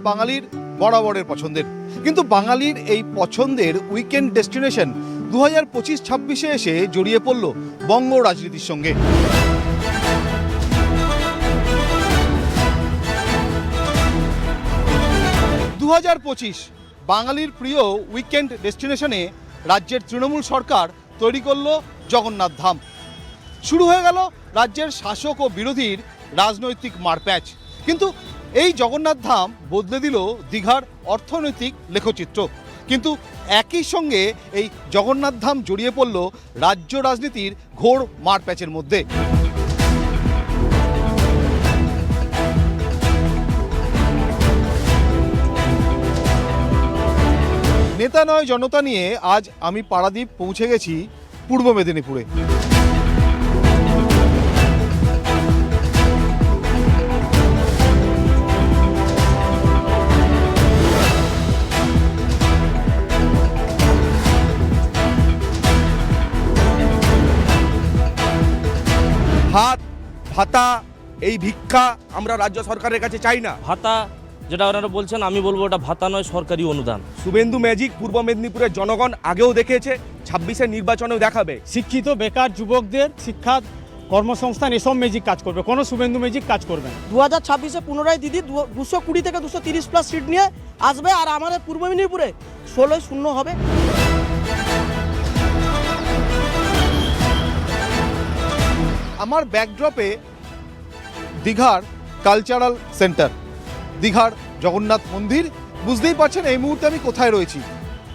বাঙালির বরাবরের পছন্দের, কিন্তু বাঙালির এই পছন্দের উইকেন্ড ডেস্টিনেশন 2025-26-এ এসে জড়িয়ে পড়ল বঙ্গ রাজনীতির সঙ্গে। বাঙালির প্রিয় উইকেন্ড ডেস্টিনেশনে রাজ্যের তৃণমূল সরকার তৈরি করল জগন্নাথ ধাম। শুরু হয়ে গেল রাজ্যের শাসক ও বিরোধীর রাজনৈতিক মারপ্যাচ। কিন্তু এই জগন্নাথ ধাম বদলে দিল দীঘার অর্থনৈতিক লেখচিত্র। কিন্তু একই সঙ্গে এই জগন্নাথ ধাম জড়িয়ে পড়ল রাজ্য রাজনীতির ঘোর মারপ্যাচের মধ্যে। নেতা নয় জনতা নিয়ে আজ আমি পারাদ্বীপ পৌঁছে গেছি পূর্ব মেদিনীপুরে। ভাত ভাতা এই ভিক্ষা আমরা রাজ্য সরকারের কাছে চাই না। ভাতা যেটা ওনারা বলছেন, আমি বলবো ওটা ভাতা নয়, সরকারি অনুদান। শুভেন্দু ম্যাজিক পূর্ব মেদিনীপুরের জনগণ আগেও দেখেছে, 26-এর নির্বাচনেও দেখাবে। শিক্ষিত বেকার যুবকদের শিক্ষা, কর্মসংস্থান এসব ম্যাজিক কাজ করবে, কোনো শুভেন্দু ম্যাজিক কাজ করবে না। 2026-এ পুনরায় দিদি 220 থেকে 230+ সিট নিয়ে আসবে, আর আমাদের পূর্ব মেদিনীপুরে 16-0 হবে। আমার ব্যাকড্রপে দীঘার কালচারাল সেন্টার, দীঘার জগন্নাথ মন্দির। বুঝতেই পারছেন এই মুহূর্তে আমি কোথায় রয়েছি।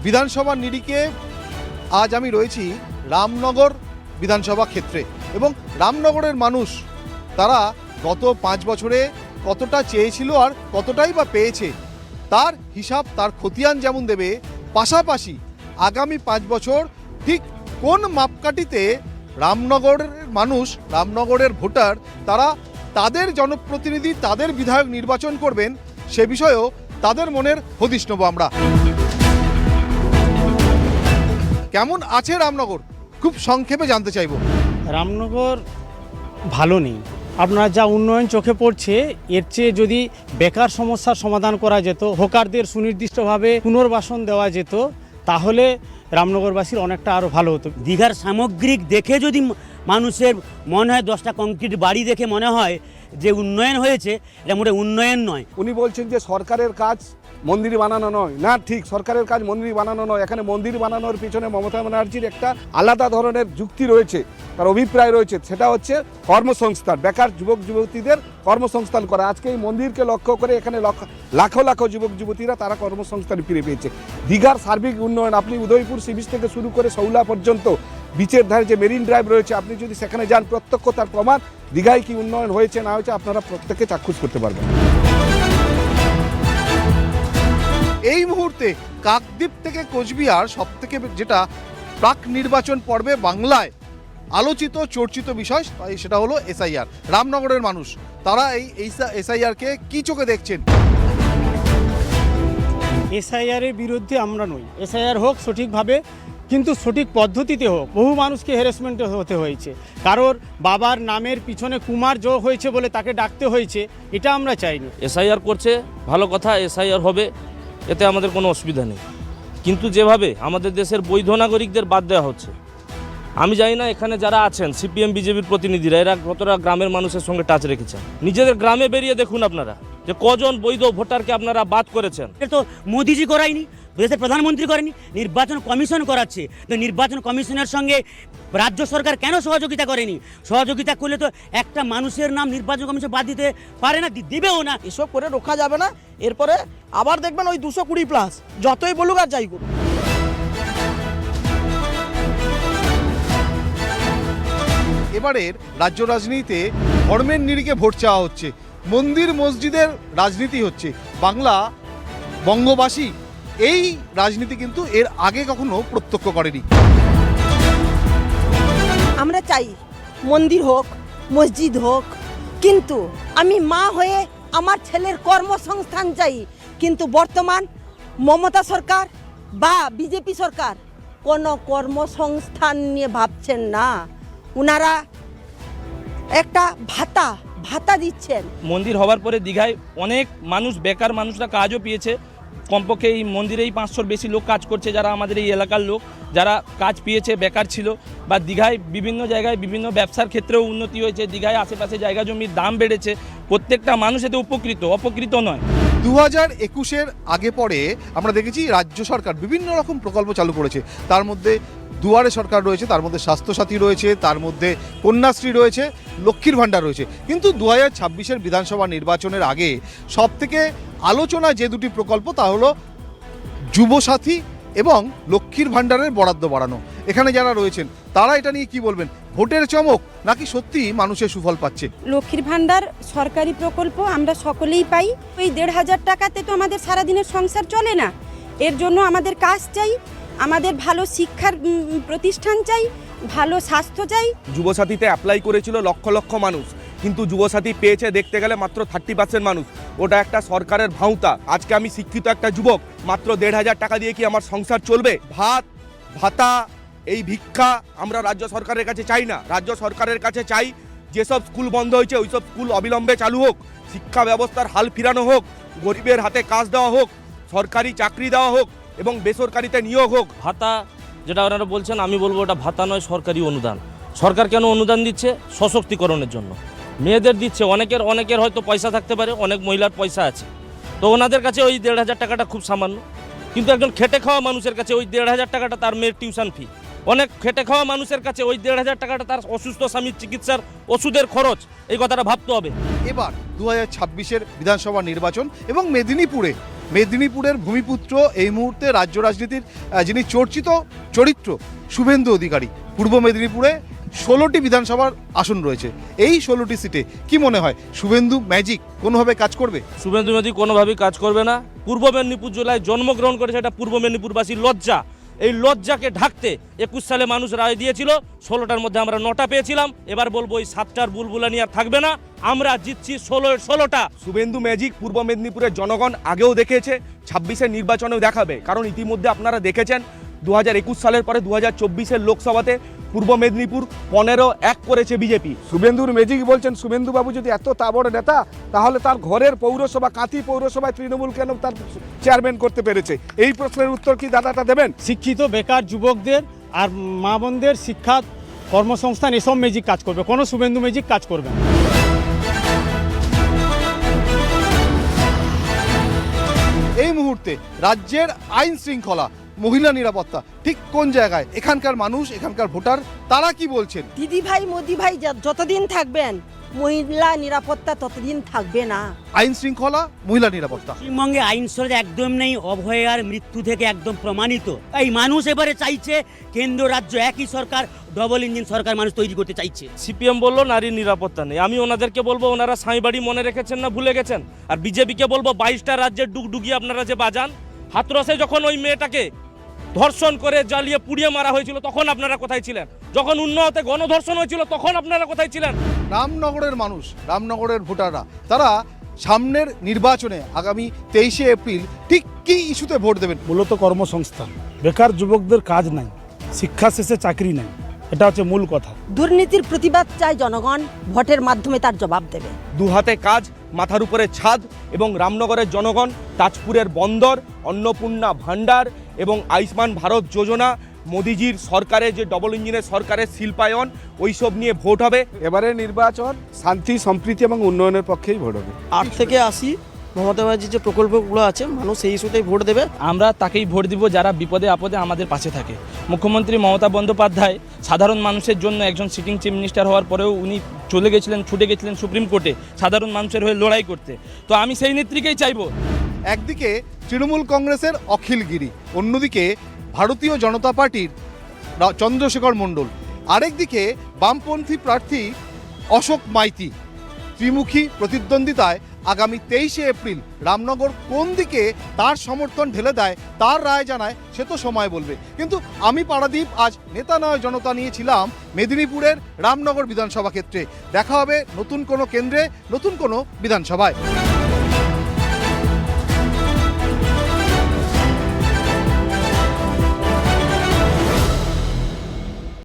বিধানসভার নিরিখে আজ আমি রয়েছি রামনগর বিধানসভা ক্ষেত্রে, এবং রামনগরের মানুষ তারা গত 5 বছরে কতটা চেয়েছিল আর কতটাই বা পেয়েছে তার হিসাব, তার খতিয়ান যেমন দেবে, পাশাপাশি আগামী 5 বছর ঠিক কোন মাপকাঠিতে রামনগরের মানুষ, রামনগরের ভোটার তারা তাদের জনপ্রতিনিধি, তাদের বিধায়ক নির্বাচন করবেন সে বিষয়েও তাদের মনের হদিশ নেব আমরা। কেমন আছে রামনগর খুব সংক্ষেপে জানতে চাইব। রামনগর ভালো নেই। আপনার যা উন্নয়ন চোখে পড়ছে, এর চেয়ে যদি বেকার সমস্যার সমাধান করা যেত, হকারদের সুনির্দিষ্টভাবে পুনর্বাসন দেওয়া যেত, তাহলে রামনগরবাসীর অনেকটা আরও ভালো হতো। দীঘার সামগ্রিক দেখে যদি মানুষের মনে হয় 10টা কংক্রিট বাড়ি দেখে মনে হয় যে উন্নয়ন হয়েছে, এটা মোটে উন্নয়ন নয়। উনি বলছেন যে সরকারের কাজ মন্দির বানানো নয়। না, ঠিক, সরকারের কাজ মন্দির বানানো নয়। এখানে মন্দির বানানোর পিছনে মমতা ব্যানার্জির একটা আলাদা ধরনের যুক্তি রয়েছে, তার অভিপ্রায় রয়েছে। সেটা হচ্ছে কর্মসংস্থান, বেকার যুবক যুবতীদের কর্মসংস্থান করা। আজকে এই মন্দিরকে লক্ষ্য করে এখানে লাখো লাখো যুবক যুবতীরা তারা কর্মসংস্থান ফিরে পেয়েছে। দীঘার সার্বিক উন্নয়ন, আপনি উদয়পুর সি বিচ থেকে শুরু করে শৌলা পর্যন্ত বিচের ধারে যে মেরিন ড্রাইভ রয়েছে, আপনি যদি সেখানে যান প্রত্যক্ষ তার প্রমাণ। দীঘায় কি উন্নয়ন হয়েছে না হয়েছে আপনারা প্রত্যেকে চাক্ষুষ করতে পারবেন। এই মুহূর্তে কাকদ্বীপ থেকে কোচবিহার সবথেকে যেটা প্রাক নির্বাচন পর্বে বাংলায় আলোচিত চর্চিত বিষয়, সেটা হলো এসআইআর। রামনগরের মানুষ তারা এই এসআইআরকে কি চোখে দেখছেন? এসআইআরের বিরুদ্ধে আমরা নই। এসআইআর হোক সঠিকভাবে, কিন্তু সঠিক পদ্ধতিতে হোক। বহু মানুষকে হ্যারাসমেন্ট হতে হয়েছে, কারোর বাবার নামের পিছনে কুমার যোগ হয়েছে বলে তাকে ডাকতে হয়েছে, এটা আমরা চাইনি। এসআইআর করছে, ভালো কথা, এসআইআর হবে, এতে আমাদের কোনো অসুবিধা নেই। কিন্তু যেভাবে আমাদের দেশের বৈধ নাগরিকদের বাদ দেওয়া হচ্ছে, আমি জানি না এখানে যারা আছেন সিপিএম বিজেপির প্রতিনিধিরা এরা কতটা গ্রামের মানুষের সঙ্গে টাচ রেখেছেন। নিজেদের গ্রামে বেরিয়ে দেখুন আপনারা যে কজন বৈধ ভোটারকে আপনারা বাদ করেছেন। এটা তো মোদিজি করায়নি, দেশের প্রধানমন্ত্রী করেনি, নির্বাচন কমিশন করাচ্ছে। তো নির্বাচন কমিশনের সঙ্গে রাজ্য সরকার কেন সহযোগিতা করেনি? সহযোগিতা করলে তো একটা মানুষের নাম নির্বাচন কমিশন বাদ দিতে পারে না, দিবেও না। এসব করে রোখা যাবে না। এরপরে আবার দেখবেন ওই 220+, যতই বলুক আর যাই করুক। এবারের রাজ্য রাজনীতিতে ধর্মের নিরিখে ভোট চাওয়া হচ্ছে, মন্দির মসজিদের রাজনীতি হচ্ছে। বাংলা বঙ্গবাসী এই রাজনীতি কিন্তু এর আগে কখনো প্রত্যক্ষ করেনি। আমরা চাই মন্দির হোক, মসজিদ হোক, কিন্তু আমি মা হয়ে আমার ছেলের কর্মসংস্থান চাই। কিন্তু বর্তমান মমতা সরকার বা বিজেপি সরকার কোনো কর্মসংস্থান নিয়ে ভাবছেন না। ওনারা একটা ভাতা ভাতা দিচ্ছেন। মন্দির হওয়ার পরে দীঘায় অনেক মানুষ, বেকার মানুষরা কাজও পেয়েছে। কমপক্ষে এই মন্দিরেই 500-র বেশি লোক কাজ করছে, যারা আমাদের এই এলাকার লোক, যারা কাজ পেয়েছে, বেকার ছিল। বা দীঘায় বিভিন্ন জায়গায় বিভিন্ন ব্যবসার ক্ষেত্রেও উন্নতি হয়েছে। দীঘায় আশেপাশে জায়গা জমির দাম বেড়েছে। প্রত্যেকটা মানুষ এতে অপকৃত নয়। 2021-এর আগে পরে আমরা দেখেছি রাজ্য সরকার বিভিন্ন রকম প্রকল্প চালু করেছে। তার মধ্যে দুয়ারে সরকার রয়েছে, তার মধ্যে স্বাস্থ্যসাথী রয়েছে, তার মধ্যে কন্যাশ্রী রয়েছে, লক্ষ্মীর ভাণ্ডার রয়েছে। কিন্তু 2026-এর বিধানসভা নির্বাচনের আগে সবথেকে আলোচনায় যে দুটি প্রকল্প তা হলো যুবসাথী এবং লক্ষ্মীর ভাণ্ডারের বরাদ্দ বাড়ানো। এখানে যারা রয়েছেন তারা এটা নিয়ে কি বলবেন? ভোটের চমক নাকি সত্যি মানুষের সুফল পাচ্ছে? লক্ষ্মীর ভাণ্ডার সরকারি প্রকল্প আমরা সকলেই পাই। ওই 1,500 টাকাতে তো আমাদের সারাদিনের সংসার চলে না। এর জন্য আমাদের কাজ চাই, আমাদের ভালো শিক্ষার প্রতিষ্ঠান চাই, ভালো স্বাস্থ্য চাই। যুবসাথীতে অ্যাপ্লাই করেছিল লক্ষ লক্ষ মানুষ, কিন্তু যুবসাথী পেয়েছে দেখতে গেলে মাত্র 30% মানুষ। ওটা একটা সরকারের ভাঁওতা। আজকে আমি শিক্ষিত একটা যুবক, মাত্র 1,500 টাকা দিয়ে কি আমার সংসার চলবে? ভাতা এই ভিক্ষা আমরা রাজ্য সরকারের কাছে চাই না। রাজ্য সরকারের কাছে চাই যেসব স্কুল বন্ধ হয়েছে ওইসব স্কুল অবিলম্বে চালু হোক, শিক্ষা ব্যবস্থার হাল ফিরানো হোক, গরিবের হাতে কাজ দেওয়া হোক, সরকারি চাকরি দেওয়া হোক এবং বেসরকারিতে নিয়োগ হোক। ভাতা যেটা ওনারা বলছেন, আমি বলবো ওটা ভাতা নয়, সরকারি অনুদান। সরকার কেন অনুদান দিচ্ছে? সশক্তিকরণের জন্য। মেয়েদের দিচ্ছে, অনেকের হয়তো পয়সা থাকতে পারে, অনেক মহিলার পয়সা আছে, তো ওনাদের কাছে ওই 1,500 টাকাটা খুব সামান্য। কিন্তু একজন খেটে খাওয়া মানুষের কাছে ওই 1,500 টাকাটা তার মেয়ের টিউশন ফি। অনেক খেটে খাওয়া মানুষের কাছে ওই 1,500 টাকাটা তার অসুস্থ স্বামীর চিকিৎসার ওষুধের খরচ। এই কথাটা ভাবতে হবে। এবার 2026-এর বিধানসভা নির্বাচন এবং মেদিনীপুরের ভূমিপুত্র, এই মুহূর্তে রাজ্য রাজনীতির যিনি চর্চিত চরিত্র, শুভেন্দু অধিকারী। পূর্ব মেদিনীপুরে 16টি বিধানসভার আসন রয়েছে। এই 16টি সিটে কি মনে হয় শুভেন্দু ম্যাজিক কোনোভাবে কাজ করবে? শুভেন্দু ম্যাজিক কোনোভাবেই কাজ করবে না। পূর্ব মেদিনীপুর জেলায় জন্মগ্রহণ করেছে, এটা পূর্ব মেদিনীপুরবাসীর লজ্জা। এই লজ্জাকে ঢাকতে 21 সালে মানুষ রায় দিয়েছিল, 16টার মধ্যে আমরা 9টা পেয়েছিলাম। এবার বলবো ওই 7টার বুলবুলানি আর থাকবে না, আমরা জিতছি 16টা। শুভেন্দু ম্যাজিক পূর্ব মেদিনীপুরের জনগণ আগেও দেখেছে, 26-এর নির্বাচনেও দেখাবে। কারণ ইতিমধ্যে আপনারা দেখেছেন 2021 সালের পরে 2024-এর লোকসভাতে পূর্ব মেদিনীপুর 15-1 করেছে বিজেপি। শুভেন্দুর ম্যাজিক বলছেন। শুভেন্দু বাবু যদি এত বড় নেতা, তাহলে তার ঘরের পৌরসভা কাঁথি পৌরসভায় তৃণমূল কেন তার চেয়ারম্যান করতে পেরেছে? এই প্রশ্নের উত্তর কি দাদাটা দেবেন? শিক্ষিত বেকার যুবকদের আর মা বোনদের শিক্ষা, কর্মসংস্থান, এসব ম্যাজিক কাজ করবে, কোনো শুভেন্দু ম্যাজিক কাজ করবে না। এই মুহূর্তে রাজ্যের আইন শৃঙ্খলা, মহিলা নিরাপত্তা ঠিক কোন জায়গায়? এখানকার মানুষ, এখানকার ভোটার তারা কি বলছেন? দিদি ভাই, মোদি ভাই যতদিন থাকবেন, মহিলা নিরাপত্তা ততদিন থাকবে না। আইন শৃঙ্খলা, মহিলা নিরাপত্তা। পশ্চিমবঙ্গে আইন শৃঙ্খলা একদম নেই, অভয়ার মৃত্যু থেকে একদম প্রমাণিত। এই মানুষ এবারে চাইছে কেন্দ্র রাজ্য একই সরকার, ডবল ইঞ্জিন সরকার মানুষ তৈরি করতে চাইছে। সিপিএম বললো নারীর নিরাপত্তা নেই। আমি ওনাদেরকে বলবো ওনারা সাঁইবাড়ি মনে রেখেছেন না ভুলে গেছেন? আর বিজেপিকে বলবো 22টা রাজ্যের ডুগডুগি আপনারা যে বাজান, হাতরসে যখন ওই মেয়েটাকে ধর্ষণ করে জ্বালিয়ে পুড়িয়ে মারা হয়েছিল তখন আপনারা কোথায় ছিলেন? যখন উন্নয়তে গণধর্ষণ হয়েছিল তখন আপনারা কোথায় ছিলেন? রামনগরের মানুষ, রামনগরের ভোটাররা তারা সামনের নির্বাচনে আগামী 23শে এপ্রিল ঠিক কি ইস্যুতে ভোট দেবেন? মূলত কর্মসংস্থান। বেকার যুবকদের কাজ নাই, শিক্ষা শেষে চাকরি নাই, এটা হচ্ছে মূল কথা। দুর্নীতির প্রতিবাদ চায় জনগণ, ভোটের মাধ্যমে তার জবাব দেবে। দুহাতে কাজ, মাথার উপরে ছাদ এবং রামনগরের জনগণ তাজপুরের বন্দর, অন্নপূর্ণা ভাণ্ডার এবং আয়ুষ্মান ভারত যোজনা, মোদিজির সরকারের যে ডবল ইঞ্জিনের সরকারের শিল্পায়ন, ওইসব নিয়ে ভোট হবে। এবারে নির্বাচন শান্তি, সম্প্রীতি এবং উন্নয়নের পক্ষেই ভোট হবে। 8 থেকে 80 মমতা ব্যানার্জির যে প্রকল্পগুলো আছে, মানুষ সেই ইস্যুতেই ভোট দেবে। আমরা তাকেই ভোট দিব যারা বিপদে আপদে আমাদের পাশে থাকে। মুখ্যমন্ত্রী মমতা বন্দ্যোপাধ্যায় সাধারণ মানুষের জন্য একজন সিটিং চিফ মিনিস্টার হওয়ার পরেও উনি ছুটে গেছিলেন সুপ্রিম কোর্টে সাধারণ মানুষের হয়ে লড়াই করতে। তো আমি সেই নেত্রীকেই চাইবো। একদিকে তৃণমূল কংগ্রেসের অখিলগিরি, অন্যদিকে ভারতীয় জনতা পার্টির চন্দ্রশেখর মণ্ডল, আরেকদিকে বামপন্থী প্রার্থী অশোক মাইতি। ত্রিমুখী প্রতিদ্বন্দ্বিতায় আগামী 23শে এপ্রিল রামনগর কোন দিকে তার সমর্থন ঢেলে দেয়, তার রায় জানায়, সে তো সময় বলবে। কিন্তু আমি পারাদীপ আজ নেতা নয় জনতা নিয়েছিলাম মেদিনীপুরের রামনগর বিধানসভা ক্ষেত্রে। দেখা হবে নতুন কোনো কেন্দ্রে, নতুন কোনো বিধানসভায়।